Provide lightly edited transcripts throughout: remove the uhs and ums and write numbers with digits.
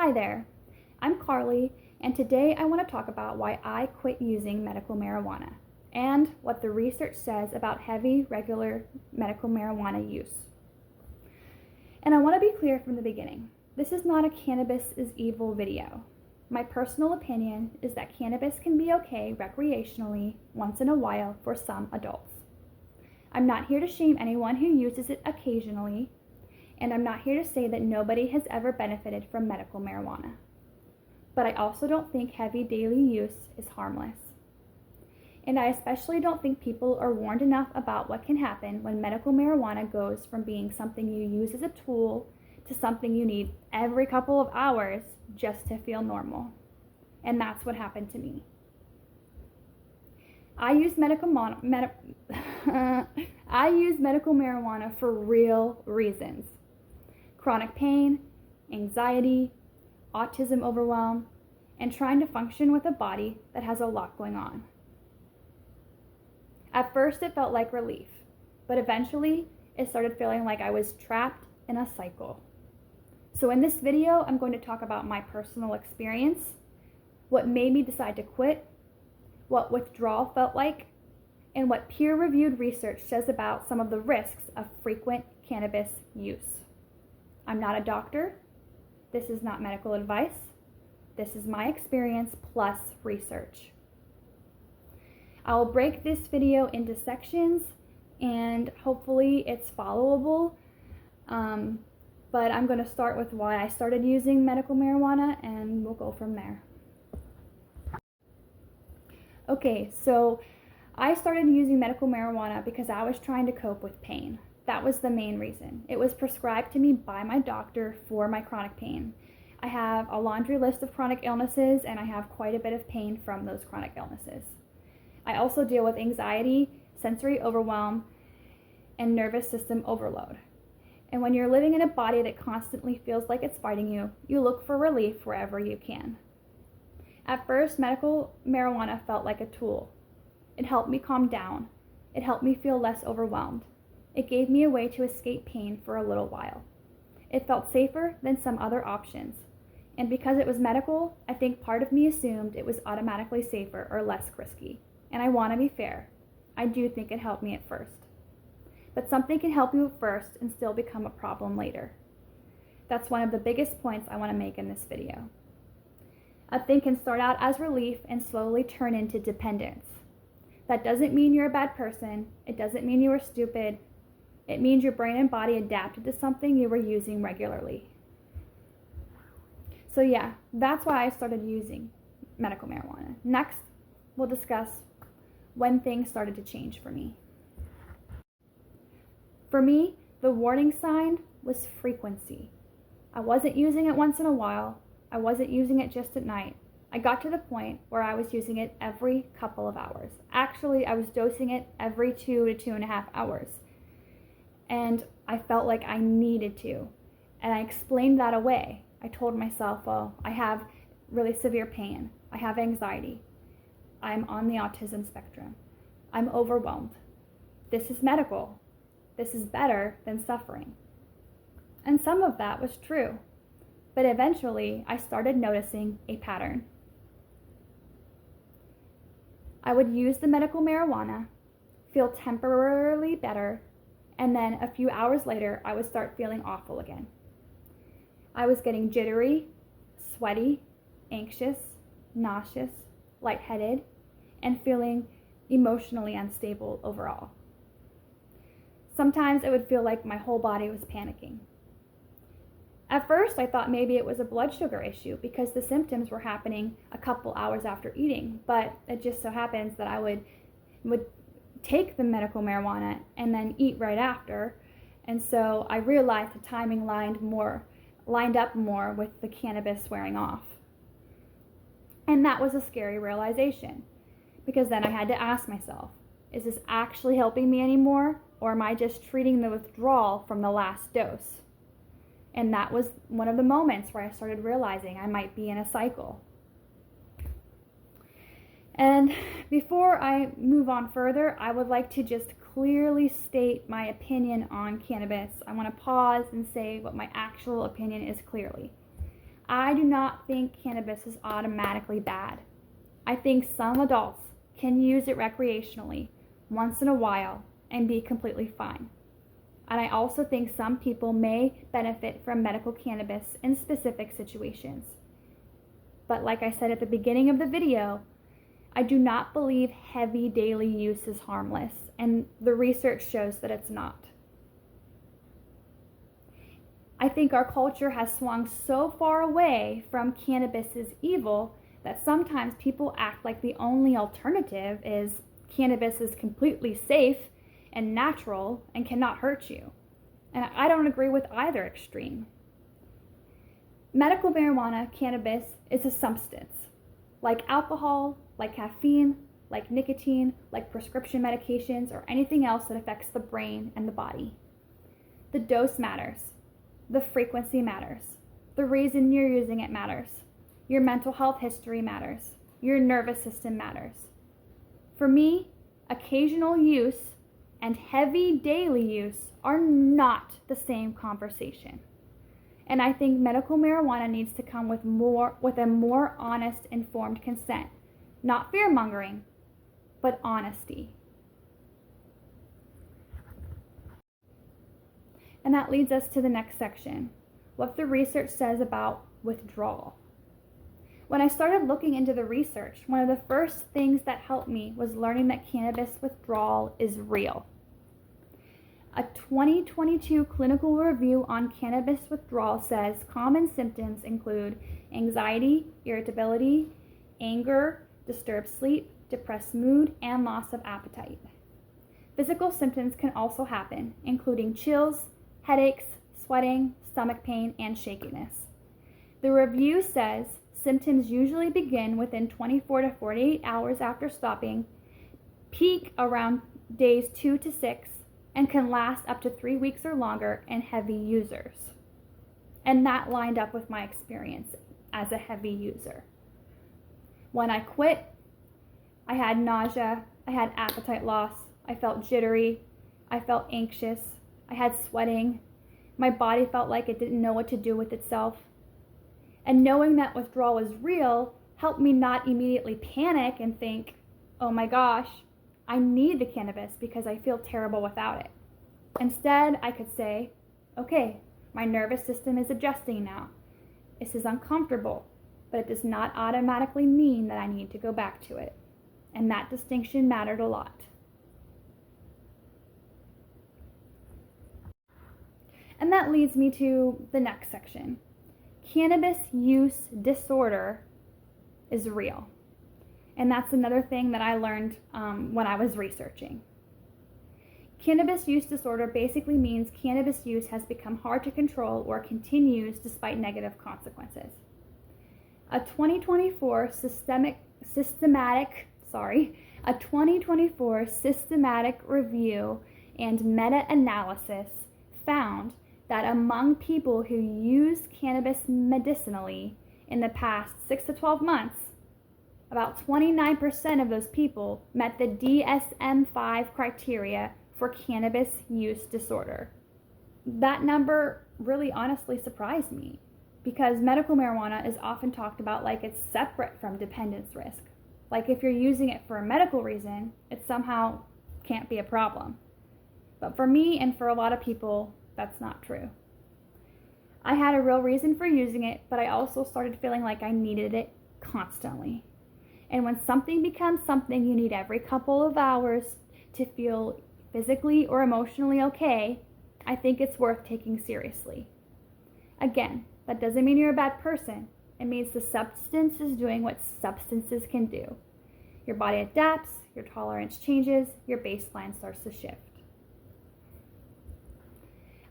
Hi there, I'm Carly, and today I want to talk about why I quit using medical marijuana and what the research says about heavy, regular medical marijuana use. And I want to be clear from the beginning, this is not a cannabis is evil video. My personal opinion is that cannabis can be okay recreationally once in a while for some adults. I'm not here to shame anyone who uses it occasionally, and I'm not here to say that nobody has ever benefited from medical marijuana. But I also don't think heavy daily use is harmless. And I especially don't think people are warned enough about what can happen when medical marijuana goes from being something you use as a tool to something you need every couple of hours just to feel normal. And that's what happened to me. I use medical marijuana for real reasons. Chronic pain, anxiety, autism overwhelm, and trying to function with a body that has a lot going on. At first it felt like relief, but eventually it started feeling like I was trapped in a cycle. So in this video, I'm going to talk about my personal experience, what made me decide to quit, what withdrawal felt like, and what peer-reviewed research says about some of the risks of frequent cannabis use. I'm not a doctor. This is not medical advice. This is my experience plus research. I'll break this video into sections and hopefully it's followable. But I'm going to start with why I started using medical marijuana and we'll go from there. Okay, so I started using medical marijuana because I was trying to cope with pain. That was the main reason. It was prescribed to me by my doctor for my chronic pain. I have a laundry list of chronic illnesses and I have quite a bit of pain from those chronic illnesses. I also deal with anxiety, sensory overwhelm, and nervous system overload. And when you're living in a body that constantly feels like it's fighting you, you look for relief wherever you can. At first, medical marijuana felt like a tool. It helped me calm down. It helped me feel less overwhelmed. It gave me a way to escape pain for a little while. It felt safer than some other options. And because it was medical, I think part of me assumed it was automatically safer or less risky. And I want to be fair. I do think it helped me at first. But something can help you at first and still become a problem later. That's one of the biggest points I want to make in this video. A thing can start out as relief and slowly turn into dependence. That doesn't mean you're a bad person. It doesn't mean you were stupid. It means your brain and body adapted to something you were using regularly. So yeah, that's why I started using medical marijuana. Next, we'll discuss when things started to change for me. For me, the warning sign was frequency. I wasn't using it once in a while. I wasn't using it just at night. I got to the point where I was using it every couple of hours. Actually, I was dosing it every 2 to 2.5 hours. And I felt like I needed to. And I explained that away. I told myself, well, I have really severe pain. I have anxiety. I'm on the autism spectrum. I'm overwhelmed. This is medical. This is better than suffering. And some of that was true. But eventually, I started noticing a pattern. I would use the medical marijuana, feel temporarily better, and then a few hours later, I would start feeling awful again. I was getting jittery, sweaty, anxious, nauseous, lightheaded, and feeling emotionally unstable overall. Sometimes it would feel like my whole body was panicking. At first, I thought maybe it was a blood sugar issue because the symptoms were happening a couple hours after eating, but it just so happens that I would take the medical marijuana and then eat right after, and so I realized the timing lined up more with the cannabis wearing off. And that was a scary realization, because then I had to ask myself, is this actually helping me anymore, or am I just treating the withdrawal from the last dose? And that was one of the moments where I started realizing I might be in a cycle. And before I move on further, I would like to just clearly state my opinion on cannabis. I want to pause and say what my actual opinion is clearly. I do not think cannabis is automatically bad. I think some adults can use it recreationally once in a while and be completely fine. And I also think some people may benefit from medical cannabis in specific situations. But like I said at the beginning of the video, I do not believe heavy daily use is harmless, and the research shows that it's not. I think our culture has swung so far away from cannabis's evil that sometimes people act like the only alternative is cannabis is completely safe and natural and cannot hurt you. And I don't agree with either extreme. Medical marijuana, cannabis, is a substance. Like alcohol, like caffeine, like nicotine, like prescription medications, or anything else that affects the brain and the body. The dose matters. The frequency matters. The reason you're using it matters. Your mental health history matters. Your nervous system matters. For me, occasional use and heavy daily use are not the same conversation. And I think medical marijuana needs to come with a more honest, informed consent. Not fear-mongering, but honesty. And that leads us to the next section, what the research says about withdrawal. When I started looking into the research, one of the first things that helped me was learning that cannabis withdrawal is real. A 2022 clinical review on cannabis withdrawal says common symptoms include anxiety, irritability, anger, disturbed sleep, depressed mood, and loss of appetite. Physical symptoms can also happen, including chills, headaches, sweating, stomach pain, and shakiness. The review says symptoms usually begin within 24 to 48 hours after stopping, peak around days 2 to 6, and can last up to 3 weeks or longer in heavy users. And that lined up with my experience as a heavy user. When I quit, I had nausea, I had appetite loss, I felt jittery, I felt anxious, I had sweating, my body felt like it didn't know what to do with itself. And knowing that withdrawal was real helped me not immediately panic and think, oh my gosh, I need the cannabis because I feel terrible without it. Instead, I could say, okay, my nervous system is adjusting now. This is uncomfortable, but it does not automatically mean that I need to go back to it. And that distinction mattered a lot. And that leads me to the next section. Cannabis use disorder is real. And that's another thing that I learned when I was researching. Cannabis use disorder basically means cannabis use has become hard to control or continues despite negative consequences. A 2024 systematic review and meta-analysis found that among people who use cannabis medicinally in the past 6 to 12 months, about 29% of those people met the DSM-5 criteria for cannabis use disorder. That number really honestly surprised me because medical marijuana is often talked about like it's separate from dependence risk. Like if you're using it for a medical reason, it somehow can't be a problem. But for me and for a lot of people, that's not true. I had a real reason for using it, but I also started feeling like I needed it constantly. And when something becomes something you need every couple of hours to feel physically or emotionally okay, I think it's worth taking seriously. Again, that doesn't mean you're a bad person. It means the substance is doing what substances can do. Your body adapts, your tolerance changes, your baseline starts to shift.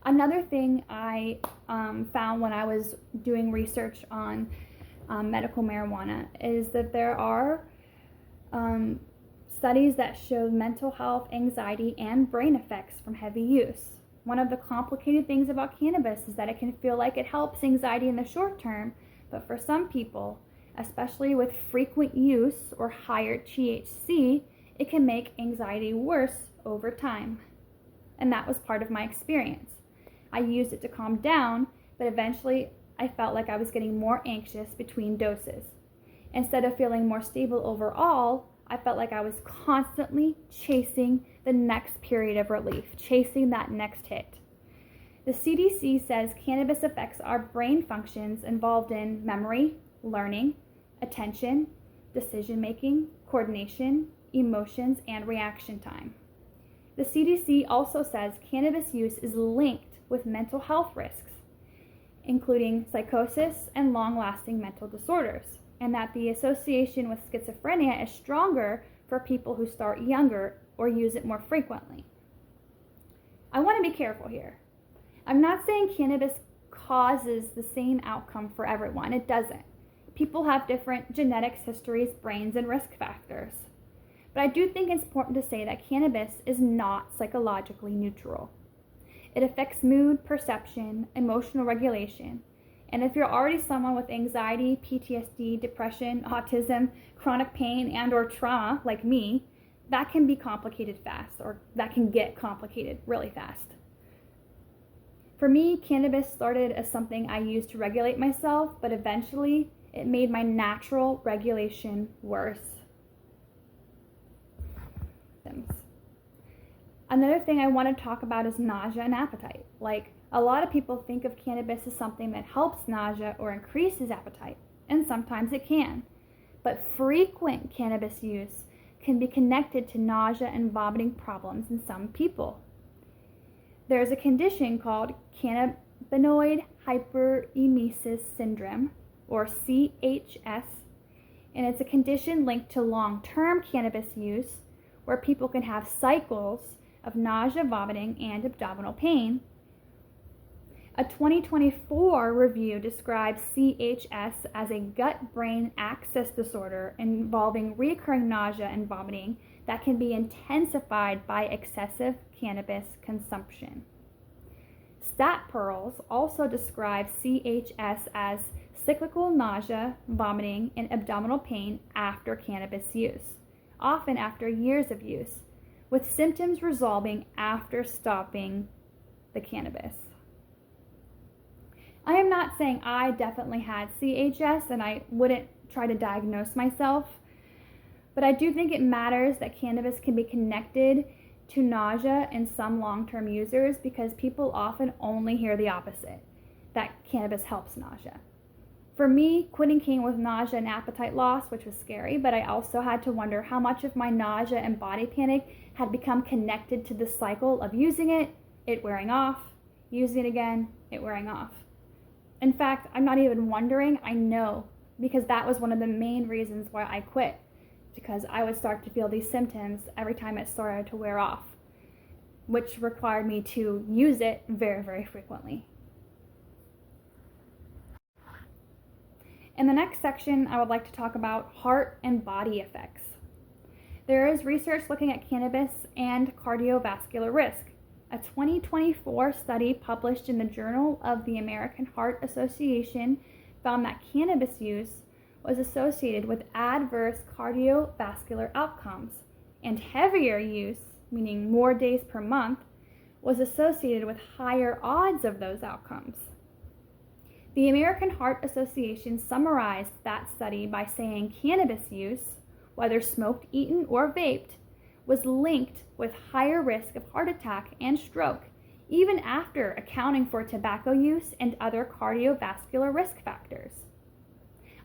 Another thing I found when I was doing research on medical marijuana is that there are studies that show mental health, anxiety, and brain effects from heavy use. One of the complicated things about cannabis is that it can feel like it helps anxiety in the short term, but for some people, especially with frequent use or higher THC, it can make anxiety worse over time. And that was part of my experience. I used it to calm down, but eventually I felt like I was getting more anxious between doses. Instead of feeling more stable overall, I felt like I was constantly chasing the next period of relief, chasing that next hit. The CDC says cannabis affects our brain functions involved in memory, learning, attention, decision-making, coordination, emotions, and reaction time. The CDC also says cannabis use is linked with mental health risks, including psychosis and long-lasting mental disorders, and that the association with schizophrenia is stronger for people who start younger or use it more frequently. I want to be careful here. I'm not saying cannabis causes the same outcome for everyone. It doesn't. People have different genetics, histories, brains, and risk factors. But I do think it's important to say that cannabis is not psychologically neutral. It affects mood, perception, emotional regulation. And if you're already someone with anxiety, PTSD, depression, autism, chronic pain, and/or trauma like me, that can be complicated fast, or that can get complicated really fast. For me, cannabis started as something I used to regulate myself, but eventually it made my natural regulation worse. Another thing I want to talk about is nausea and appetite. Like, a lot of people think of cannabis as something that helps nausea or increases appetite, and sometimes it can. But frequent cannabis use can be connected to nausea and vomiting problems in some people. There's a condition called cannabinoid hyperemesis syndrome, or CHS, and it's a condition linked to long-term cannabis use where people can have cycles of nausea, vomiting, and abdominal pain. A 2024 review describes CHS as a gut-brain axis disorder involving recurring nausea and vomiting that can be intensified by excessive cannabis consumption. Stat Pearls also describes CHS as cyclical nausea, vomiting, and abdominal pain after cannabis use, often after years of use, with symptoms resolving after stopping the cannabis. I am not saying I definitely had CHS, and I wouldn't try to diagnose myself, but I do think it matters that cannabis can be connected to nausea in some long-term users, because people often only hear the opposite, that cannabis helps nausea. For me, quitting came with nausea and appetite loss, which was scary, but I also had to wonder how much of my nausea and body panic had become connected to the cycle of using it, it wearing off, using it again, it wearing off. In fact, I'm not even wondering, I know, because that was one of the main reasons why I quit, because I would start to feel these symptoms every time it started to wear off, which required me to use it very, very frequently. In the next section, I would like to talk about heart and body effects. There is research looking at cannabis and cardiovascular risk. A 2024 study published in the Journal of the American Heart Association found that cannabis use was associated with adverse cardiovascular outcomes, and heavier use, meaning more days per month, was associated with higher odds of those outcomes. The American Heart Association summarized that study by saying cannabis use, whether smoked, eaten, or vaped, was linked with higher risk of heart attack and stroke, even after accounting for tobacco use and other cardiovascular risk factors.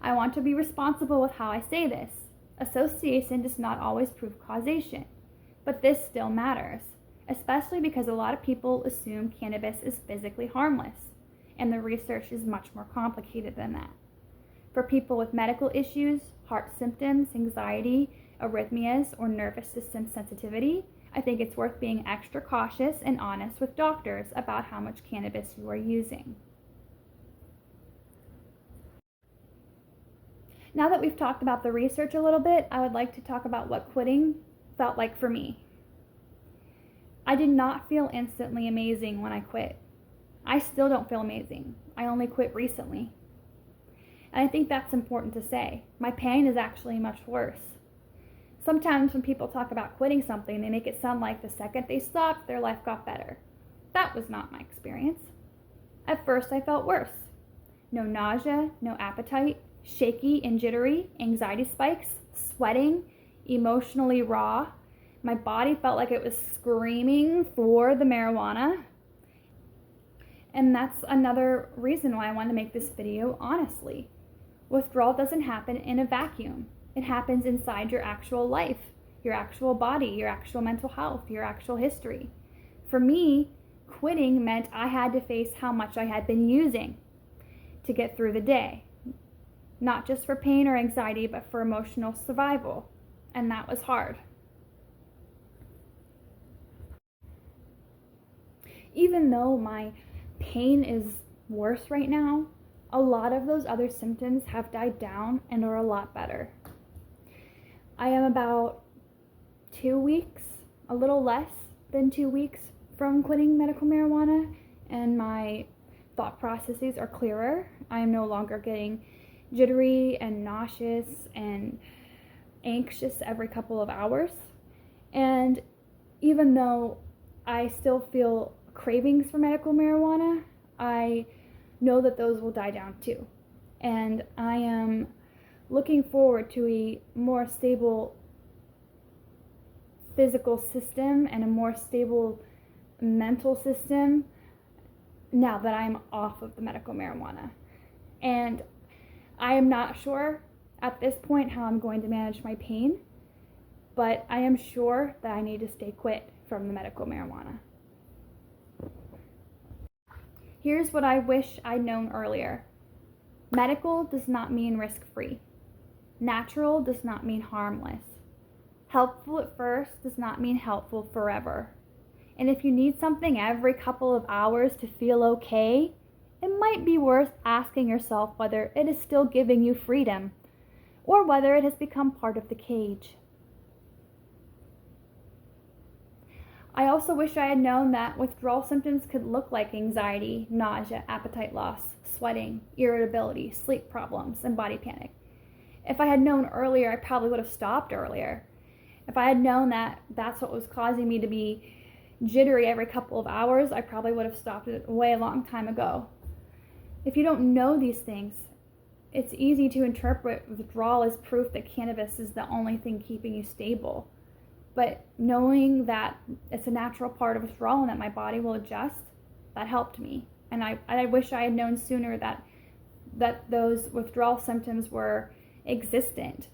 I want to be responsible with how I say this. Association does not always prove causation, but this still matters, especially because a lot of people assume cannabis is physically harmless, and the research is much more complicated than that. For people with medical issues, heart symptoms, anxiety, arrhythmias, or nervous system sensitivity, I think it's worth being extra cautious and honest with doctors about how much cannabis you are using. Now that we've talked about the research a little bit, I would like to talk about what quitting felt like for me. I did not feel instantly amazing when I quit. I still don't feel amazing. I only quit recently. And I think that's important to say. My pain is actually much worse. Sometimes when people talk about quitting something, they make it sound like the second they stopped, their life got better. That was not my experience. At first, I felt worse. No nausea, no appetite, shaky and jittery, anxiety spikes, sweating, emotionally raw. My body felt like it was screaming for the marijuana. And that's another reason why I wanted to make this video honestly. Withdrawal doesn't happen in a vacuum. It happens inside your actual life, your actual body, your actual mental health, your actual history. For me, quitting meant I had to face how much I had been using to get through the day. Not just for pain or anxiety, but for emotional survival. And that was hard. Even though my pain is worse right now, a lot of those other symptoms have died down and are a lot better. I am about 2 weeks, a little less than 2 weeks from quitting medical marijuana, and my thought processes are clearer. I am no longer getting jittery and nauseous and anxious every couple of hours. And even though I still feel cravings for medical marijuana, I know that those will die down too. And I am looking forward to a more stable physical system and a more stable mental system now that I'm off of the medical marijuana. And I am not sure at this point how I'm going to manage my pain, but I am sure that I need to stay quit from the medical marijuana. Here's what I wish I'd known earlier. Medical does not mean risk-free. Natural does not mean harmless. Helpful at first does not mean helpful forever. And if you need something every couple of hours to feel okay, it might be worth asking yourself whether it is still giving you freedom or whether it has become part of the cage. I also wish I had known that withdrawal symptoms could look like anxiety, nausea, appetite loss, sweating, irritability, sleep problems, and body panic. If I had known earlier, I probably would have stopped earlier. If I had known that that's what was causing me to be jittery every couple of hours, I probably would have stopped it way a long time ago. If you don't know these things, it's easy to interpret withdrawal as proof that cannabis is the only thing keeping you stable. But knowing that it's a natural part of withdrawal and that my body will adjust, that helped me. And I wish I had known sooner that those withdrawal symptoms were existent,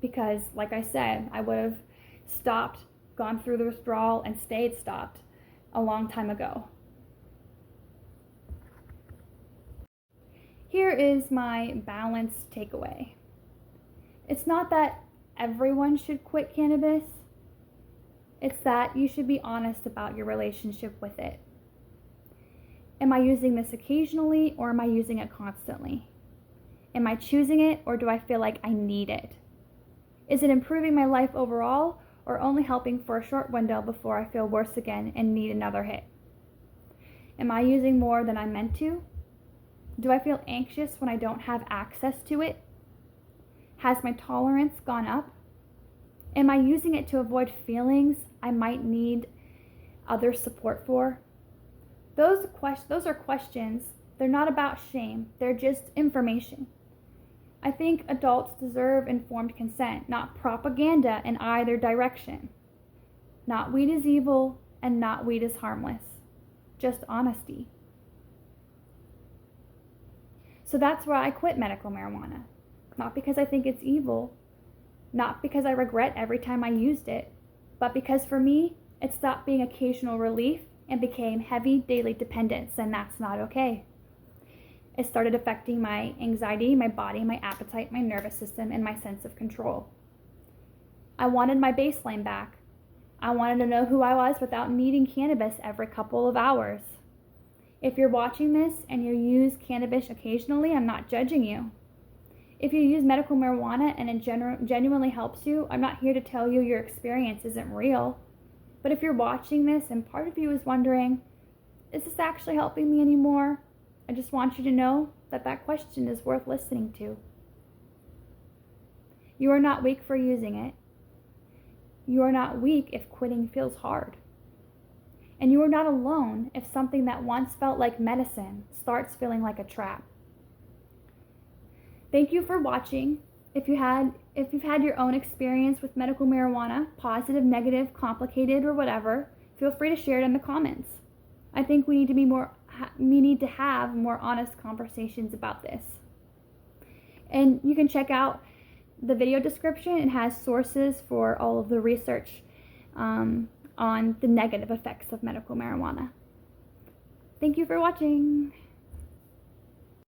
because like I said, I would have stopped, gone through the withdrawal, and stayed stopped a long time ago. Here is my balanced takeaway. It's not that everyone should quit cannabis. It's that you should be honest about your relationship with it. Am I using this occasionally, or am I using it constantly? Am I choosing it, or do I feel like I need it? Is it improving my life overall, or only helping for a short window before I feel worse again and need another hit? Am I using more than I meant to? Do I feel anxious when I don't have access to it? Has my tolerance gone up? Am I using it to avoid feelings I might need other support for? Those are questions. They're not about shame. They're just information. I think adults deserve informed consent, not propaganda in either direction. Not weed is evil and not weed is harmless. Just honesty. So that's why I quit medical marijuana. Not because I think it's evil, not because I regret every time I used it, but because for me, it stopped being occasional relief and became heavy daily dependence, and that's not okay. It started affecting my anxiety, my body, my appetite, my nervous system, and my sense of control. I wanted my baseline back. I wanted to know who I was without needing cannabis every couple of hours. If you're watching this and you use cannabis occasionally, I'm not judging you. If you use medical marijuana and it genuinely helps you, I'm not here to tell you your experience isn't real. But if you're watching this and part of you is wondering, is this actually helping me anymore? I just want you to know that that question is worth listening to. You are not weak for using it. You are not weak if quitting feels hard. And you are not alone if something that once felt like medicine starts feeling like a trap. Thank you for watching. If you've had your own experience with medical marijuana, positive, negative, complicated, or whatever, feel free to share it in the comments. I think we need to have more honest conversations about this. And you can check out the video description. It has sources for all of the research on the negative effects of medical marijuana. Thank you for watching.